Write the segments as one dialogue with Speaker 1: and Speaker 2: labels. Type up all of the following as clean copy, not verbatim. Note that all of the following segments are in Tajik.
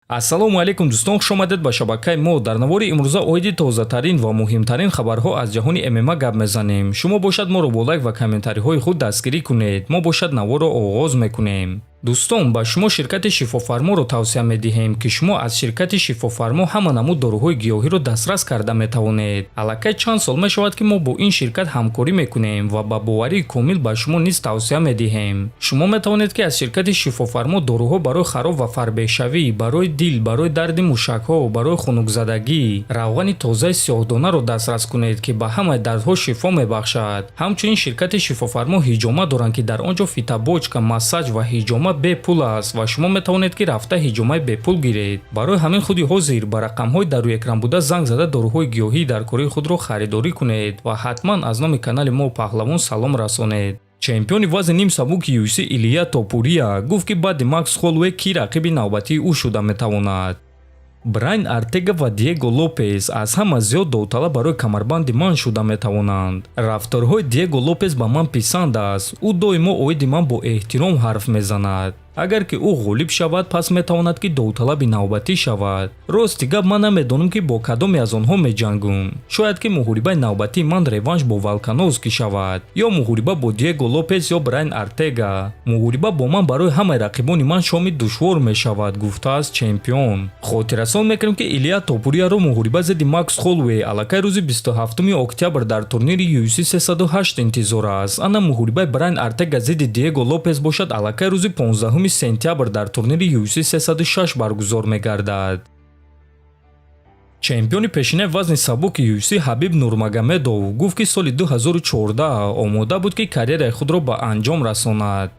Speaker 1: ассалому алайкум дӯстон, хуш омадед ба шабакаи мо. Дар навори имрӯза оиди тозатарин ва муҳимтарин хабарҳо аз ҷаҳони ММА гап мезанем. Шумо бошад моро бо лайк ва комментариҳои худ дастгирӣ кунед. Мо бошад наворро оғоз мекунем. дӯстон, ба шумо ширкати шифофарморо тавсия медиҳем, ки шумо аз ширкати шифофармо ҳама намуд дороҳои гиёҳиро дастрас карда метавонед. Аллакай чанд сол мешавад, ки мо бо ин ширкат ҳамкорӣ мекунем ва ба боварии комил ба шумо низ тавсия медиҳем. Шумо метавонед, ки аз ширкати шифофармо дороҳо барои хароб ва фарбешавӣ, барои дил, барои дарди мушакҳо, барои хунукзадагӣ, равғани тозаи сиёҳдонаро дастрас кунед, ки ба ҳамаи дардҳо шифо мебахшад. ҳамчунин ширкати шифофармо ҳиҷома доранд, ки дар он ҷо фитобочка, массаҷ ва ҳиҷома бепул аст ва шумо метавонед, ки рафта ҳиҷомаи бепул гиред. Барои ҳамин худи ҳозир ба рақамҳои дар рӯи экран буда занг зада дороҳои гиёҳӣ дар кории худро харидорӣ кунед ва ҳатман аз номи канали мо паҳлавон салом расонед. чемпиони вазни ним сабуки UFC Илия Топурия гуфт, ки баъди Макс Холлоуэй ки рақиби навбатии ӯ шуда метавонад. Брайан Артега ва Диего Лопес аз ҳама зиёд довталаб барои камарбанди ман шуда метавонанд. рафторҳои Диего Лопес ба ман писанд аст. ӯ доимо оиди ман бо эҳтиром ҳарф мезанад. агар ки ӯ ғолиб шавад, пас метавонад, ки довталаби навбатӣ шавад. рости гап ман намедонам, ки бо кадоме аз онҳо меҷангум. шояд ки муҳорибаи навбатии ман реванш бо Волкановски шавад, ё муҳориба бо Диего Лопес ё Брайан Артега. муҳориба бо ман барои ҳамаи рақибони ман шоми душвор мешавад, гуфтааст чемпион. хотиррасон мекунем, ки Илия Топурияро муҳориба зидди Макс Холлоуэй аллакай рӯзи 27 октябр дар турнири UFC 308 интизор аст. ана муҳорибаи Брайан Артега зидди Диего Лопес бошад аллакай рӯзи 15 сентябр дар турнири UFC 306 баргузор мегардад. чемпиони пешинаи вазни сабуки UFC Хабиб Нурмагомедов гуфт, ки соли 2014 омода буд, ки кариераи худро ба анҷом расонад.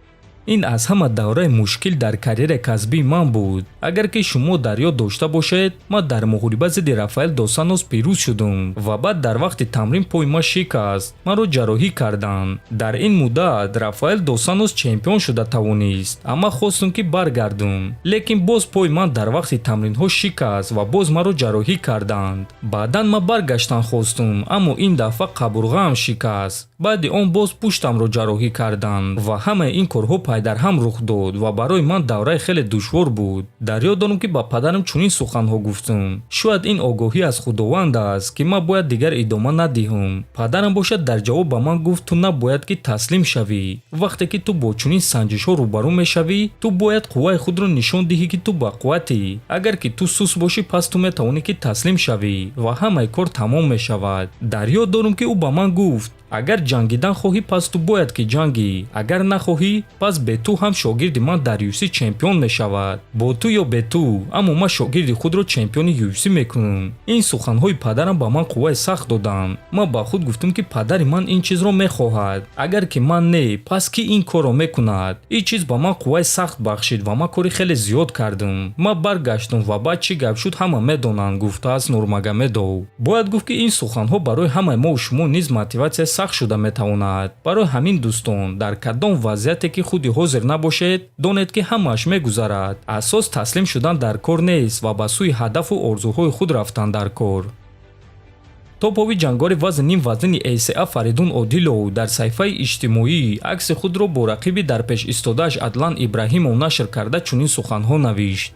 Speaker 1: ин аз ҳама давраи мушкил дар кариераи касбии ман буд. агар ки шумо дар ёд дошта бошед, ман дар муҳориба зидди Рафаэл дос Сантос пирӯз шудум ва баъд дар вақти тамрин пои ман шикаст, маро ҷарроҳӣ карданд. дар ин муддат Рафаэл дос Сантос чемпион шуда тавонист, аммо хостум, ки баргардум. лекин боз пои ман дар вақти тамринҳо шикаст ва боз маро ҷарроҳӣ карданд. баъдан ман баргаштан хостум, аммо ин дафъа қабурғаам шикаст. баъди он боз пуштамро ҷарроҳӣ карданд ва ҳамаи ин корҳо пайдар ҳам рух дод ва барои ман давраи хеле душвор буд. дар ёд дорам, ки ба падарам чунин суханҳо гуфтум. шояд ин огоҳӣ аз худованд аст, ки ман бояд дигар идома надиҳам. падарам бошад дар ҷавоб ба ман гуфт, ту набояд, ки таслим шавӣ. вақте ки ту бо чунин санҷишҳо рӯбарӯ мешавӣ, ту бояд қувваи худро нишон диҳӣ, ки ту бақувватӣ. агар ки ту сус бошӣ, пас ту метавонӣ, ки таслим шавӣ ва ҳамаи кор тамом мешавад. дар ёд дорам, ки ӯ ба ман гуфт, агар ҷангидан хоҳӣ, пас ту бояд, ки ҷангӣ. агар нахоҳӣ, пас бе ту ҳам шогирди ман дар UFC чемпион мешавад. бо ту ё бе ту, аммо ман шогирди худро чемпиони UFC мекунам. ин суханҳои падарам ба ман қувваи сахт доданд. ман ба худ гуфтам, ки падари ман ин чизро мехоҳад. агар ки ман не, пас ки ин корро мекунад. ин чиз ба ман қувваи сахт бахшид ва ман кори хеле зиёд кардам. ман баргаштам ва баъд чӣ гап шуд ҳама медонанд, гуфтааст Нурмагомедов. бояд гуфт, ки ин суханҳо барои ҳамаи мо шумо низ мотиватсия сахт шуда метавонад. барои ҳамин дӯстон, дар кадом вазъияте ки худи ҳозир набошед, донед, ки ҳамааш мегузарад. асос таслим шудан дар кор нест ва ба сӯи ҳадафу орзуҳои худ рафтан дар кор. топови ҷангори вазни ним вазнини ACA Фаридун Одилов дар саҳифаи иҷтимоӣ акси худро бо рақиби дар пеш истодааш Адлан Ибраҳимов нашр карда чунин суханҳо навишт.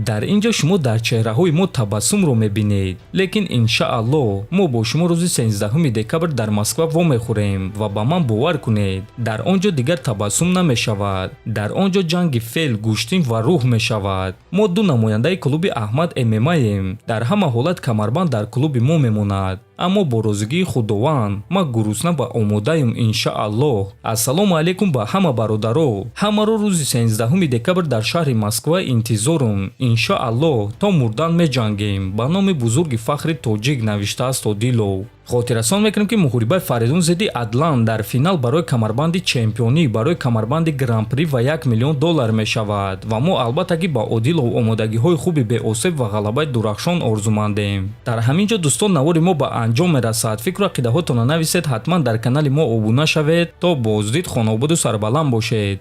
Speaker 1: дар ин ҷо шумо дар чеҳраҳои мо табассумро мебинед, лекин иншааллоҳ мо бо шумо рӯзи 13 декабр дар Москва вомехӯрем ва ба ман бовар кунед, дар он ҷо дигар табассум намешавад. дар он ҷо ҷанги феъл, гӯштин ва рӯҳ мешавад. мо ду намояндаи клуби Аҳмад ММАем. дар ҳама ҳолат камарбанд дар клуби мо мемонад. аммо бо розигии худованд ман гурусна ва омодаем иншааллоҳ. ассалому алайкум ба ҳама бародаро. ҳамаро рӯзи 13 декабр дар шаҳри Москва интизорам. иншааллоҳ то мурдан меҷангем. ба номи бузурги фахри Точик, навиштааст Одилов. хотиррасон мекунем, ки муҳорибаи Фаридун зидди Адлан дар финал барои камарбанди чемпионӣ, барои камарбанди гран-при ва $1 миллион мешавад ва мо албатта ки ба Одилов омодагиҳои хуби беосеб ва ғалабаи дурахшон орзумандем. дар ҳамин ҷо дӯстон, навори мо ба анҷом мерасад. фикру ақидаҳотонро нависед, ҳатман дар канали мо обуна шавед. то боздид, хонободу сарбаланд бошед.